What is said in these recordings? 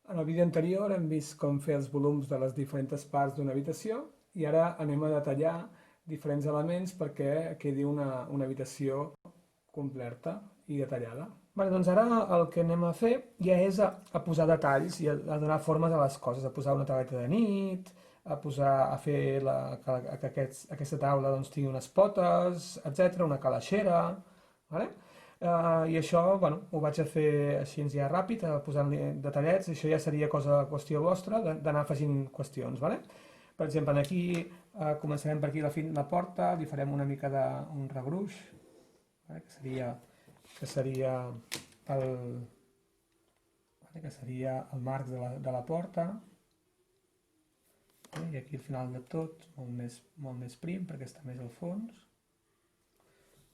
En el vídeo anterior hem vist com fer els volums de les diferents parts d'una habitació i ara anem a detallar diferents elements perquè quedi una habitació completa i detallada. Vale, doncs ara el que anem a fer ja és a posar detalls i a donar formes a les coses, a posar una tauleta de nit, a fer que aquesta taula doncs, tingui unes potes, etc, una calaixera, vale? I això, bueno, ho vaig a fer així ja ràpid, posant-li detallets, i això ja seria qüestió vostra d'anar afegint qüestions, vale? Per exemple, aquí començarem per aquí la porta, li farem una mica d'un regruix, vale? Que seria el marc de la porta, vale? I aquí al final de tot, molt més prim, perquè està més al fons.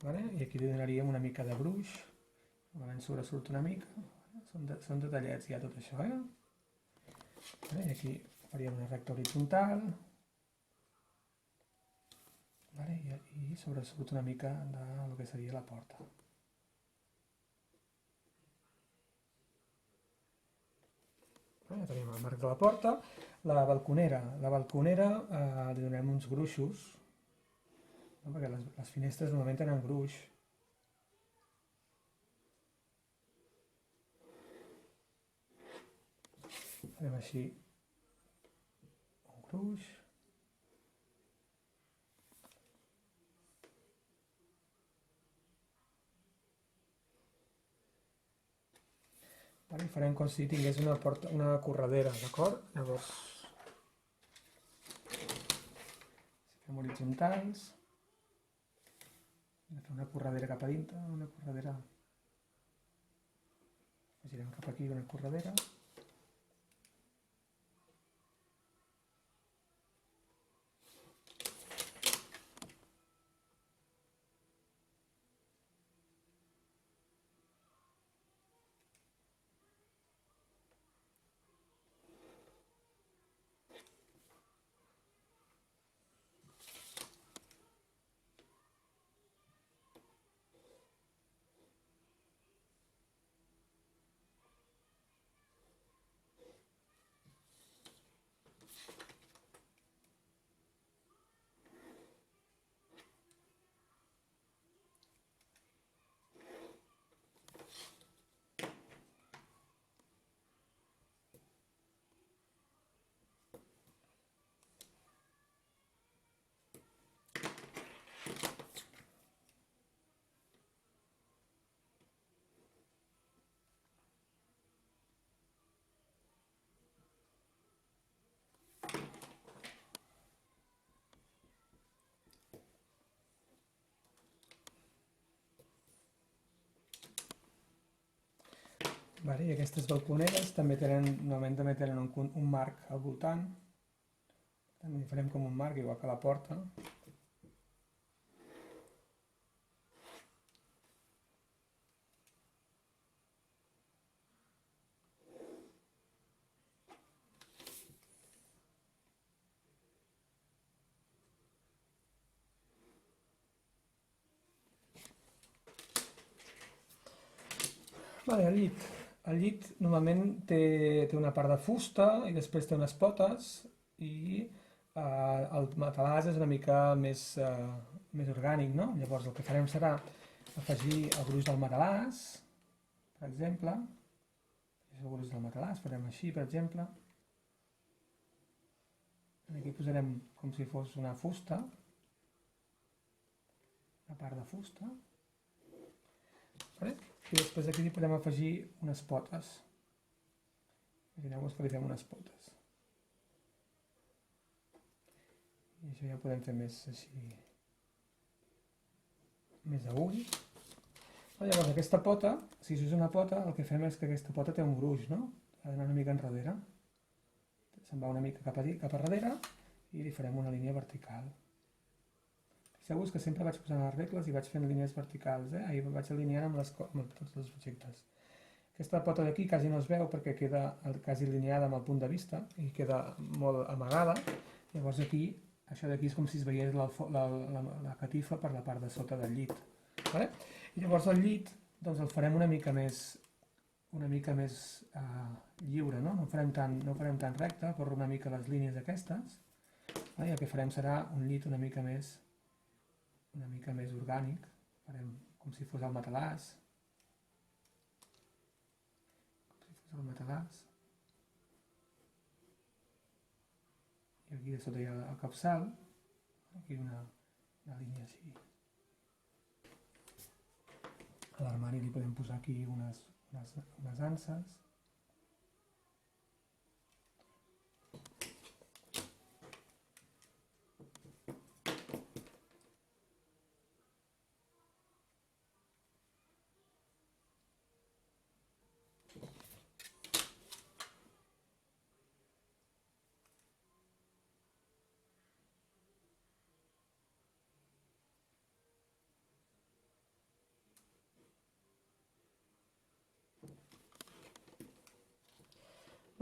Vale? I aquí li donaríem una mica de gruix, normalment sobresurt una mica, són detallets ja tot això, Vale? I aquí faríem una recta horitzontal, vale? I sobresurt una mica del que seria la porta. Ja tenim el marc de la porta. La balconera li donem uns gruixos, no? Perquè les finestres normalment tenen gruix. Farem així un gruix. Vale? I farem com si tingués una corredera, d'acord? Llavors, si fem horitzontals, hem de fer una corredera cap a dintre, una corredera, girem cap aquí una corredera. Vale, i aquestes balconeres normalment també tenen un marc al voltant. També hi farem com un marc, igual que la porta. Vale, el llit normalment té una part de fusta i després té unes potes i el matalàs és una mica més orgànic, no? Llavors el que farem serà afegir el gruix del matalàs, per exemple. El gruix del matalàs, farem així, per exemple. Aquí posarem com si fos una fusta, una part de fusta. Vale? I després aquí li podem afegir unes potes. Imagineu-vos que li fem unes potes. I això ja ho podem fer més així, més a ull. Llavors aquesta pota, si això és una pota, el que fem és que aquesta pota té un gruix, no? Ha d'anar una mica enrere. Se'n va una mica cap a darrere i li farem una línia vertical. Fixeu-vos que sempre vaig posant les regles i vaig fent línies verticals, i vaig alineant amb tots els objectes. Aquesta pota d'aquí quasi no es veu perquè queda quasi alineada amb el punt de vista i queda molt amagada. Llavors aquí, això d'aquí és com si es veiés la catifa per la part de sota del llit. I llavors el llit doncs el farem una mica més una mica més lliure, no? No farem tan recte, corre una mica les línies aquestes, i el que farem serà un llit una mica més orgànic, farem com si fos el matalàs, i aquí de sota hi ha el capçal, aquí una línia així. A l'armari li podem posar aquí unes anses.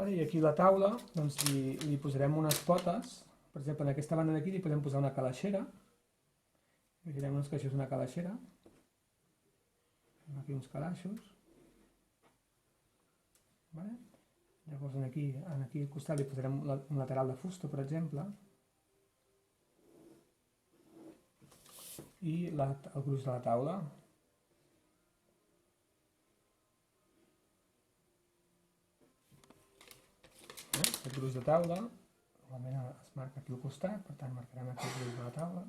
I aquí a la taula doncs, li posarem unes potes, per exemple en aquesta banda d'aquí li podem posar una calaixera, imagineu-nos que això és una calaixera, aquí uns calaixos, llavors aquí al costat li posarem un lateral de fusta, per exemple, i el gruix de la taula. El gruix de taula, normalment es marca aquí al costat, per tant marcarem aquí el gruix de la taula.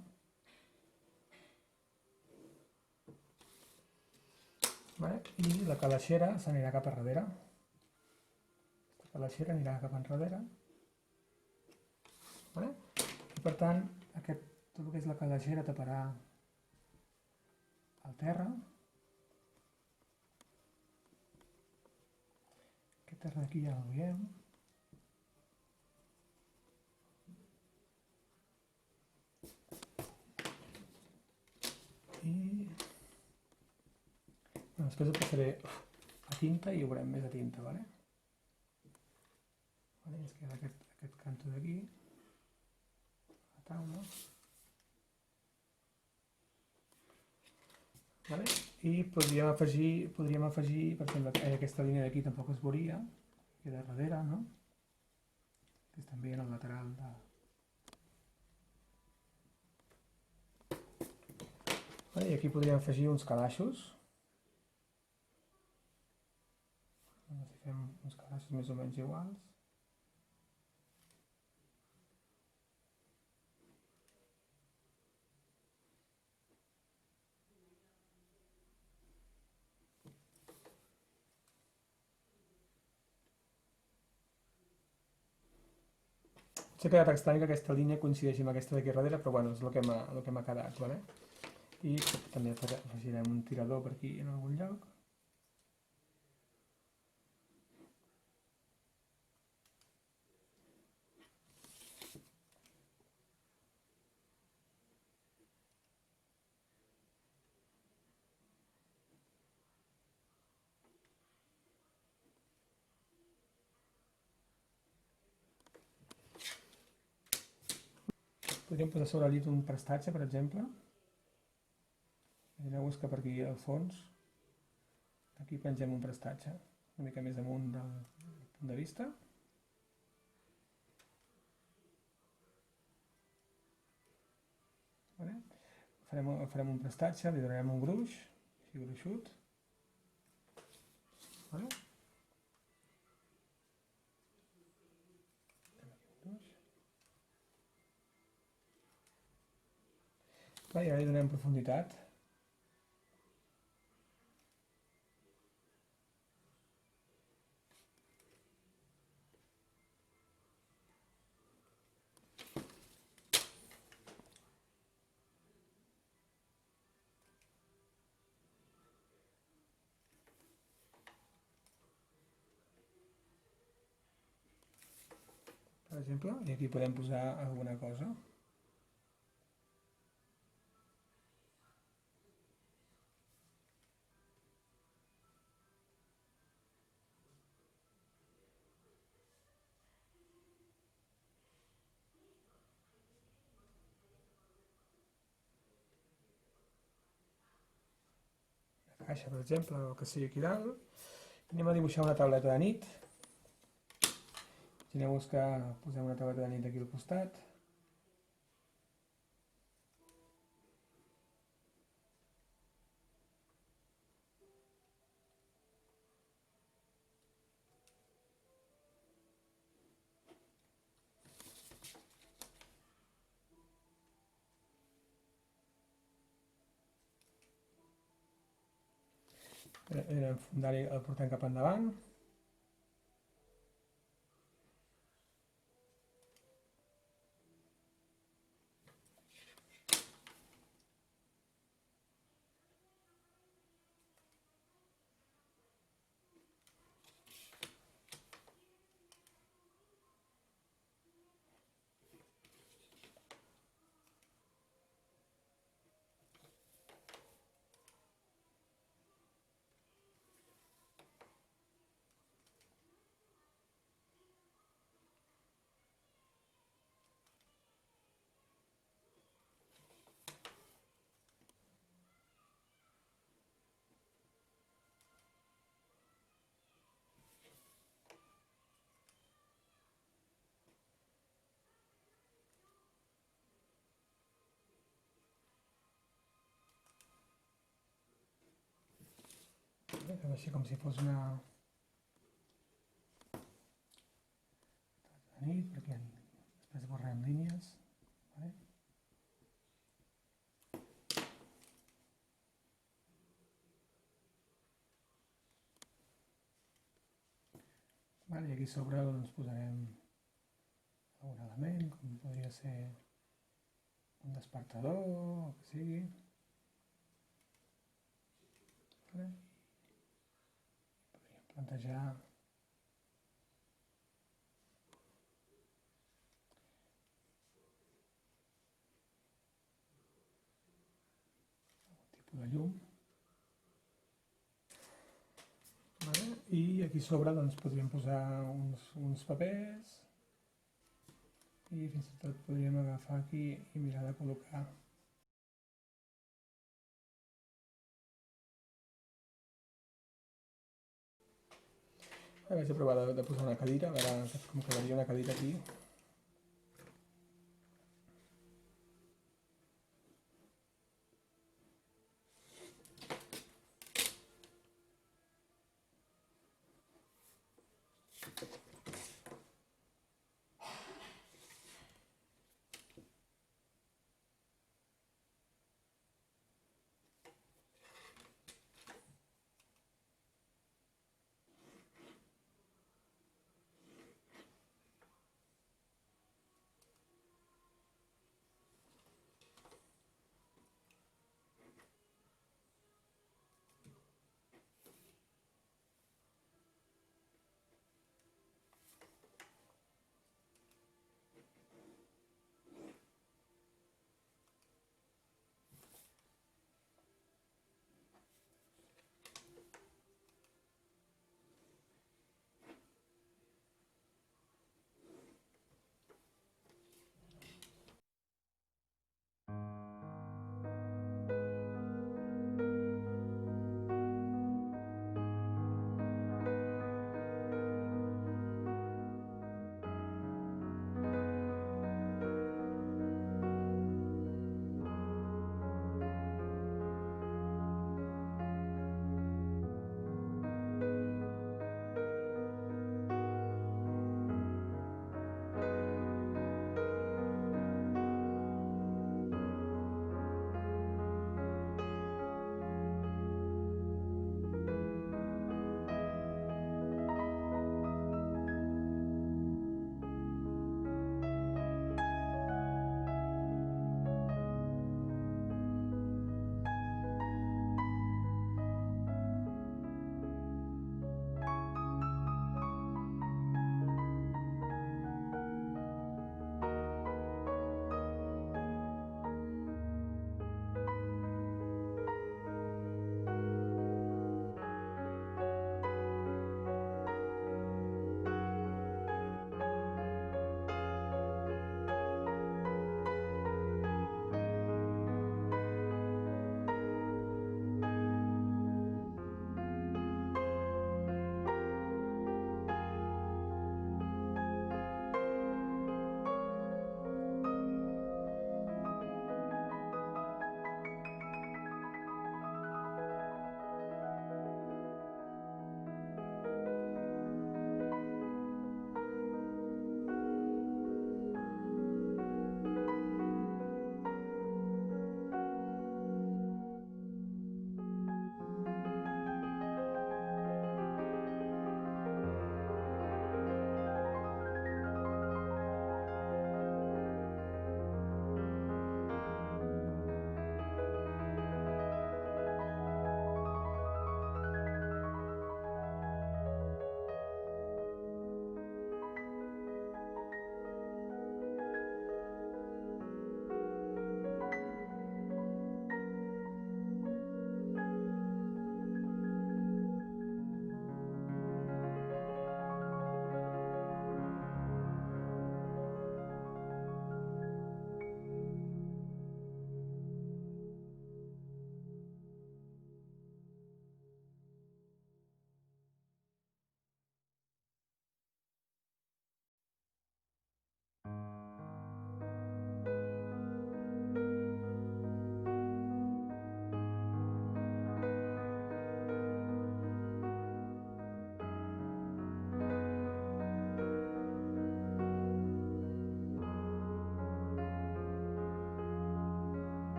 I la calaixera s'anirà cap a darrere. La calaixera anirà cap enrere. I per tant, tot el que és la calaixera taparà el terra. Aquest terra d'aquí ja el veiem. I després ho passaré a tinta i ho veurem més a tinta, vale? Ens queda aquest canto d'aquí, la taula. I podríem afegir, per exemple, aquesta línia d'aquí tampoc es veuria, queda darrere, no? Que és també en el lateral de... I aquí podríem afegir uns calaixos. Si fem uns calaixos més o menys iguals. S'ha quedat estrany que aquesta línia coincideixi amb aquesta d'aquí darrere, però bueno, és el que m'ha quedat, vale? I també afegirem un tirador per aquí en algun lloc. Podríem posar sobre el llit un prestatge, per exemple. Imagineu-vos que per aquí al fons, aquí pengem un prestatge, una mica més amunt del punt de vista. Farem un prestatge, li donarem un gruix, així gruixut. I ara li donem profunditat. Per exemple, i aquí podem posar alguna cosa. Caixa, per exemple, o que sigui aquí dalt, Anem a dibuixar una tauleta de nit. Imagineu-vos que posem una tauleta de nit aquí al costat. El fondari el portem cap endavant. Fem així com si fos una nit, perquè després borrem línies. Vale? Vale, i aquí a sobre doncs, posarem algun element, com podria ser un despertador o el que sigui. Vale? Podríem plantejar de llum. Vale? I aquí a sobre doncs, podríem posar uns papers i fins i tot podríem agafar aquí i mirar de col·locar vaig a provar de posar una cadira, a veure com quedaria una cadira aquí.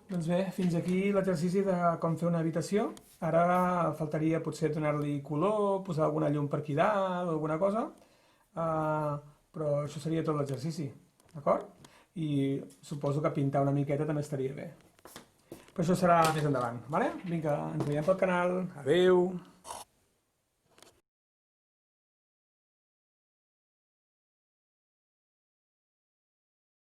Doncs bé, fins aquí l'exercici de com fer una habitació. Ara faltaria potser donar-li color, posar alguna llum per aquí dalt o alguna cosa, però això seria tot l'exercici, d'acord? I suposo que pintar una miqueta també estaria bé. Però això serà més endavant, vale? Vinga, ens veiem pel canal. Adeu!